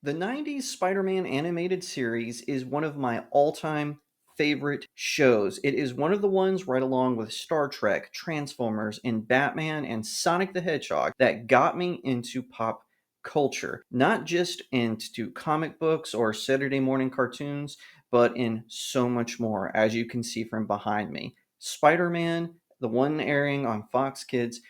The 90s Spider-Man animated series is one of my all-time favorite shows. It is one of the ones right along with Star Trek, Transformers, and Batman and Sonic the Hedgehog that got me into pop culture. Not just into comic books or Saturday morning cartoons, but in so much more, as you can see from behind me. Spider-Man, the one airing on Fox Kids,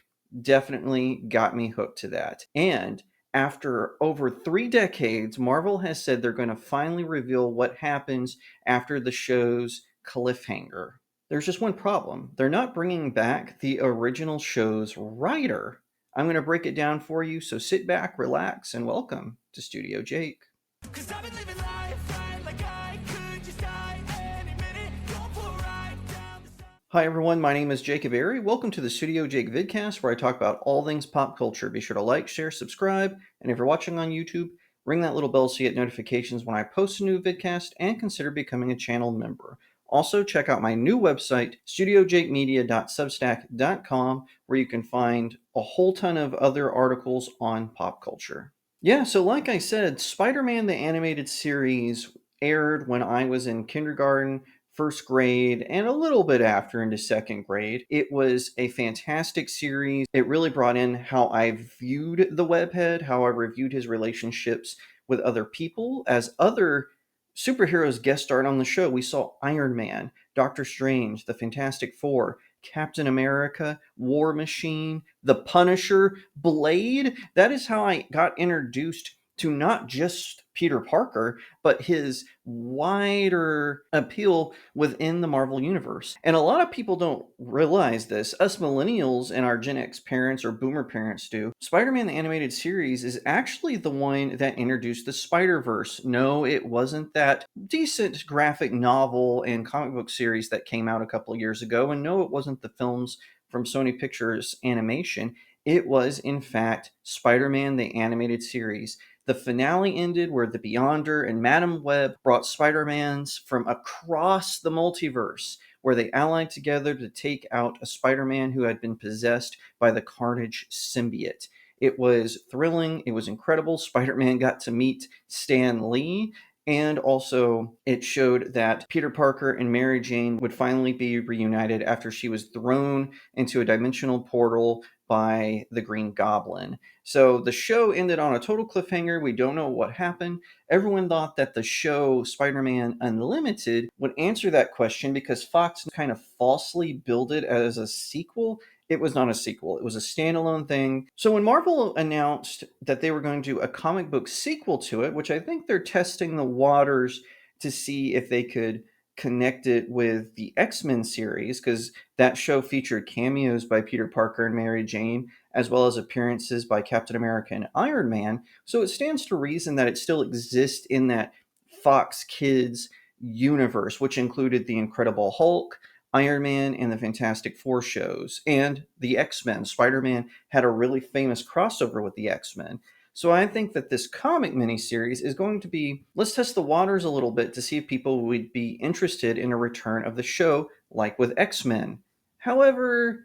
definitely got me hooked to that. And after over 3 decades, Marvel has said they're going to finally reveal what happens after the show's cliffhanger. There's just one problem. They're not bringing back the original show's writer. I'm going to break it down for you, so sit back, relax, and welcome to Studio Jake. Cause I've been living life right like I could just die any minute. Going for a ride down the side. Hi everyone, my name is Jacob Airy. Welcome to the StudioJake vidcast where I talk about all things pop culture. Be sure to like, share, subscribe, and if you're watching on YouTube, ring that little bell so you get notifications when I post a new vidcast and consider becoming a channel member. Also, check out my new website, studiojakemedia.substack.com, where you can find a whole ton of other articles on pop culture. Yeah, so like I said, Spider-Man the Animated Series aired when I was in kindergarten, first grade, and a little bit after into second grade. It was a fantastic series. It really brought in how I viewed the webhead, how I reviewed his relationships with other people. As other superheroes guest starred on the show, we saw Iron Man, Doctor Strange, the Fantastic Four, Captain America, War Machine, The Punisher, Blade. That is how I got introduced to not just Peter Parker, but his wider appeal within the Marvel Universe. And a lot of people don't realize this. Us millennials and our Gen X parents or boomer parents do. Spider-Man the Animated Series is actually the one that introduced the Spider-Verse. No, it wasn't that decent graphic novel and comic book series that came out a couple of years ago. And no, it wasn't the films from Sony Pictures Animation. It was, in fact, Spider-Man the Animated Series. The finale ended where the Beyonder and Madam Web brought Spider-Mans from across the multiverse, where they allied together to take out a Spider-Man who had been possessed by the Carnage symbiote. It was thrilling. It was incredible. Spider-Man got to meet Stan Lee. And also, it showed that Peter Parker and Mary Jane would finally be reunited after she was thrown into a dimensional portal by the Green Goblin. So the show ended on a total cliffhanger. We don't know what happened. Everyone thought that the show Spider-Man Unlimited would answer that question because Fox kind of falsely billed it as a sequel. It was not a sequel. It was a standalone thing. So when Marvel announced that they were going to do a comic book sequel to it, which I think they're testing the waters to see if they could connect it with the X-Men series, because that show featured cameos by Peter Parker and Mary Jane, as well as appearances by Captain America and Iron Man. So it stands to reason that it still exists in that Fox Kids universe, which included the Incredible Hulk, Iron Man, and the Fantastic Four shows, and the X-Men. Spider-Man had a really famous crossover with the X-Men. So I think that this comic miniseries is going to be, let's test the waters a little bit to see if people would be interested in a return of the show, like with X-Men. However,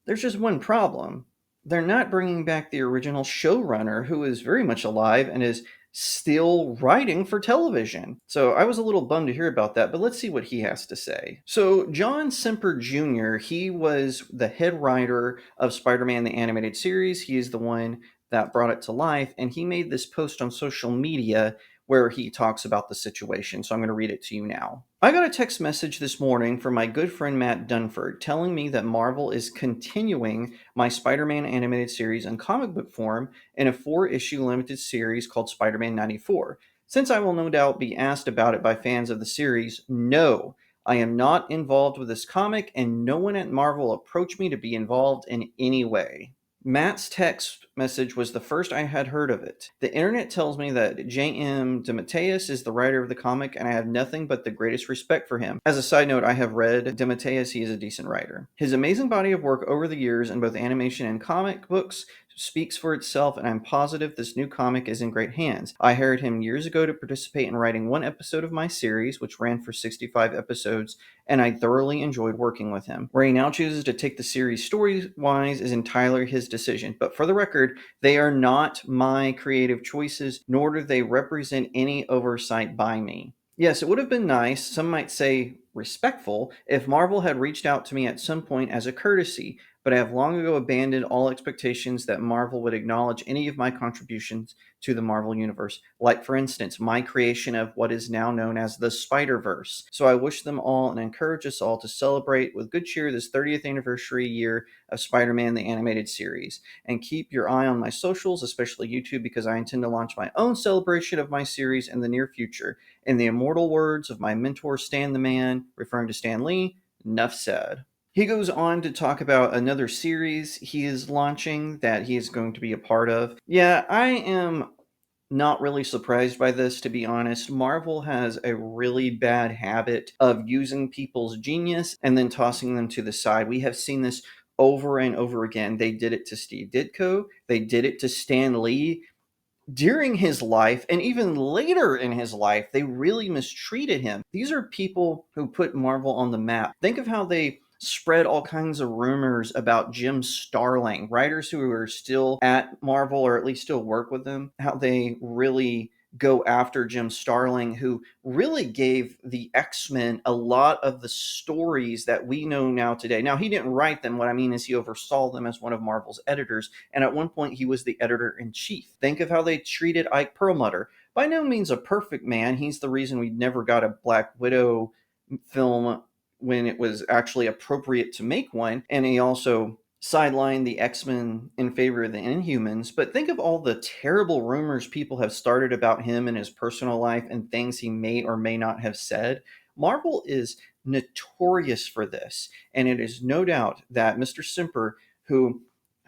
there's just one problem. They're not bringing back the original showrunner, who is very much alive and is still writing for television. So I was a little bummed to hear about that, but let's see what he has to say. So John Semper Jr., he was the head writer of Spider-Man the Animated Series. He is the one that brought it to life, and he made this post on social media where he talks about the situation. So I'm going to read it to you now. I got a text message this morning from my good friend Matt Dunford telling me that Marvel is continuing my Spider-Man animated series in comic book form in a 4-issue limited series called Spider-Man 94. Since I will no doubt be asked about it by fans of the series, no, I am not involved with this comic, and no one at Marvel approached me to be involved in any way. Matt's text message was the first I had heard of it. The internet tells me that J.M. DeMatteis is the writer of the comic, and I have nothing but the greatest respect for him. As a side note, I have read DeMatteis. He is a decent writer. His amazing body of work over the years in both animation and comic books speaks for itself, and I'm positive this new comic is in great hands. I hired him years ago to participate in writing one episode of my series, which ran for 65 episodes, and I thoroughly enjoyed working with him. Where he now chooses to take the series story-wise is entirely his decision, but for the record, they are not my creative choices, nor do they represent any oversight by me. Yes, it would have been nice, some might say respectful, if Marvel had reached out to me at some point as a courtesy, but I have long ago abandoned all expectations that Marvel would acknowledge any of my contributions to the Marvel Universe, like, for instance, my creation of what is now known as the Spider-Verse. So I wish them all and encourage us all to celebrate with good cheer this 30th anniversary year of Spider-Man the Animated Series. And keep your eye on my socials, especially YouTube, because I intend to launch my own celebration of my series in the near future. In the immortal words of my mentor Stan the Man, referring to Stan Lee, "Nuff said." He goes on to talk about another series he is launching that he is going to be a part of. Yeah, I am not really surprised by this, to be honest. Marvel has a really bad habit of using people's genius and then tossing them to the side. We have seen this over and over again. They did it to Steve Ditko, they did it to Stan Lee during his life, and even later in his life, they really mistreated him. These are people who put Marvel on the map. Think of how they spread all kinds of rumors about Jim Starlin, writers who are still at Marvel or at least still work with them, how they really go after Jim Starlin, who really gave the X-Men a lot of the stories that we know now today. Now, he didn't write them. What I mean is he oversaw them as one of Marvel's editors, and at one point he was the editor-in-chief. Think of how they treated Ike Perlmutter. By no means a perfect man. He's the reason we never got a Black Widow film when it was actually appropriate to make one, and he also sidelined the X-Men in favor of the Inhumans. But think of all the terrible rumors people have started about him and his personal life and things he may or may not have said. Marvel is notorious for this, and it is no doubt that Mr. Simper, who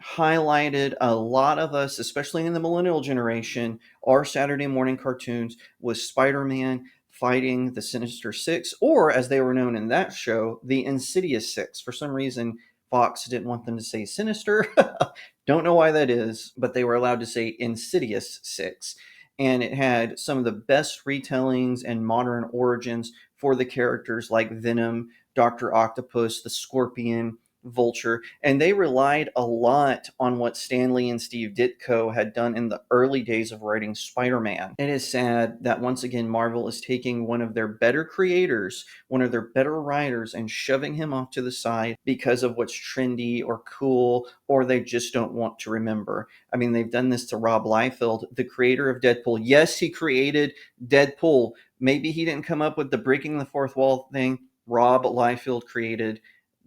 highlighted a lot of us, especially in the millennial generation, our Saturday morning cartoons, was Spider-Man fighting the Sinister Six, or as they were known in that show, the Insidious Six. For some reason, Fox didn't want them to say Sinister. Don't know why that is, but they were allowed to say Insidious Six. And it had some of the best retellings and modern origins for the characters like Venom, Dr. Octopus, the Scorpion, Vulture, and they relied a lot on what Stan Lee and Steve Ditko had done in the early days of writing Spider-Man. It is sad that once again Marvel is taking one of their better creators, one of their better writers, and shoving him off to the side because of what's trendy or cool, or they just don't want to remember. I mean, they've done this to Rob Liefeld, the creator of Deadpool. Yes, he created Deadpool. Maybe he didn't come up with the breaking the fourth wall thing. Rob Liefeld created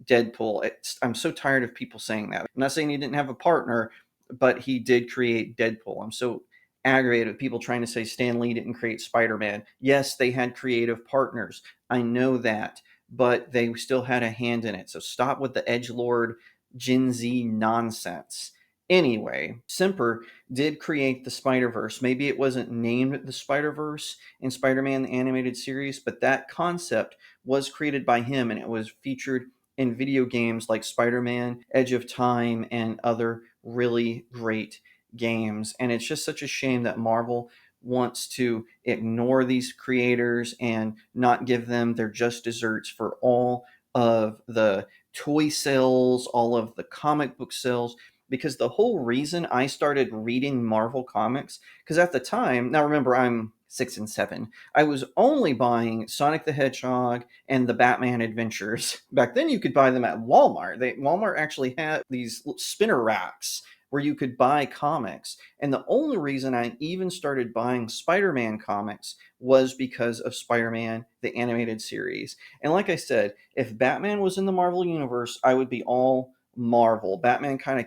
Deadpool. I'm so tired of people saying that. I'm not saying he didn't have a partner, but he did create Deadpool. I'm so aggravated with people trying to say Stan Lee didn't create Spider-Man. Yes, they had creative partners. I know that, but they still had a hand in it. So stop with the edgelord Gen Z nonsense. Anyway, Simper did create the Spider-Verse. Maybe it wasn't named the Spider-Verse in Spider-Man the Animated Series, but that concept was created by him, and it was featured in video games like Spider-Man, Edge of Time, and other really great games. And it's just such a shame that Marvel wants to ignore these creators and not give them their just desserts for all of the toy sales, all of the comic book sales. Because the whole reason I started reading Marvel comics, because at the time, now remember, I'm 6 and 7, I was only buying Sonic the Hedgehog and the Batman Adventures. Back then, you could buy them at Walmart. Walmart actually had these spinner racks where you could buy comics. And the only reason I even started buying Spider-Man comics was because of Spider-Man, the animated series. And like I said, if Batman was in the Marvel Universe, I would be all Marvel. Batman kind of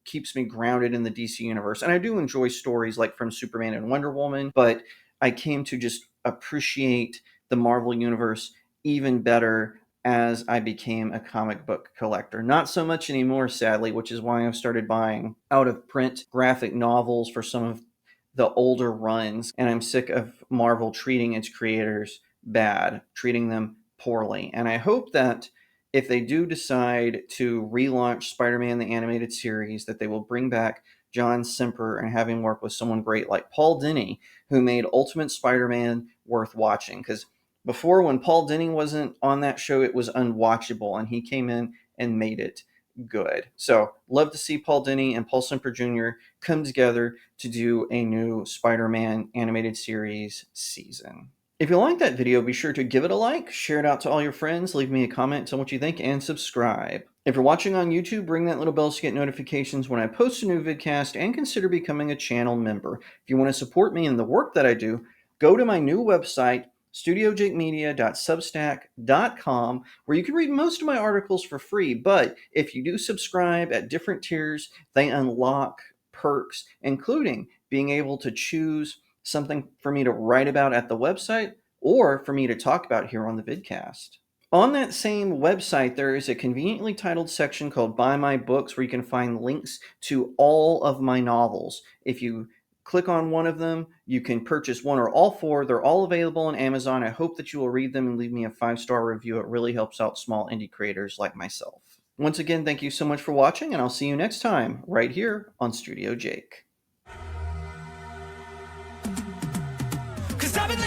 keeps me grounded in the DC Universe. And I do enjoy stories like from Superman and Wonder Woman, but I came to just appreciate the Marvel Universe even better as I became a comic book collector. Not so much anymore, sadly, which is why I've started buying out of print graphic novels for some of the older runs, and I'm sick of Marvel treating its creators bad, treating them poorly. And I hope that if they do decide to relaunch Spider-Man the Animated Series, that they will bring back John Semper and having worked with someone great like Paul Dini, who made Ultimate Spider-Man worth watching. Because before, when Paul Dini wasn't on that show, it was unwatchable, and he came in and made it good. So love to see Paul Dini and Paul Semper Jr. come together to do a new Spider-Man animated series season. If you like that video, be sure to give it a like, share it out to all your friends, leave me a comment, tell what you think, and subscribe. If you're watching on YouTube, ring that little bell to get notifications when I post a new vidcast, and consider becoming a channel member. If you want to support me in the work that I do, go to my new website, studiojakemedia.substack.com, where you can read most of my articles for free. But if you do subscribe at different tiers, they unlock perks, including being able to choose something for me to write about at the website or for me to talk about here on the vidcast. On that same website, there is a conveniently titled section called Buy My Books, where you can find links to all of my novels. If you click on one of them, you can purchase one or all four. They're all available on Amazon. I hope that you will read them and leave me a 5-star review. It really helps out small indie creators like myself. Once again, thank you so much for watching, and I'll see you next time right here on Studio Jake. 'Cause I've been